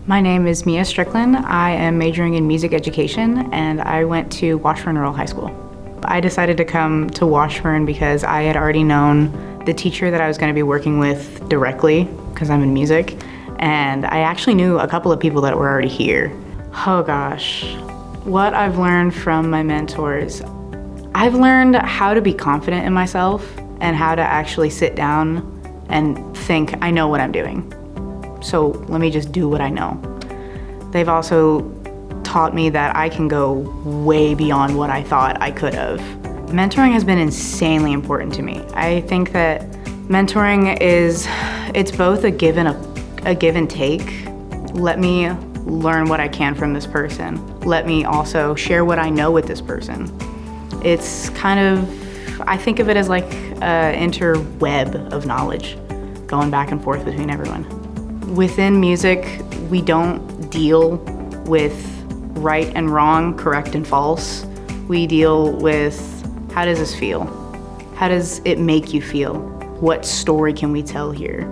My name is Mia Strickland. I am majoring in music education, and I went to Washburn Rural High School. I decided to come to Washburn because I had already known the teacher that I was going to be working with directly, because I'm in music, and I actually knew a couple of people that were already here. Oh gosh, what I've learned from my mentors. I've learned how to be confident in myself and how to actually sit down and think, I know what I'm doing. So let me just do what I know. They've also taught me that I can go way beyond what I thought I could have. Mentoring has been insanely important to me. I think that mentoring it's both a give and take. Let me learn what I can from this person. Let me also share what I know with this person. It's kind of, I think of it as like an interweb of knowledge going back and forth between everyone. Within music, we don't deal with right and wrong, correct and false. We deal with, how does this feel? How does it make you feel? What story can we tell here?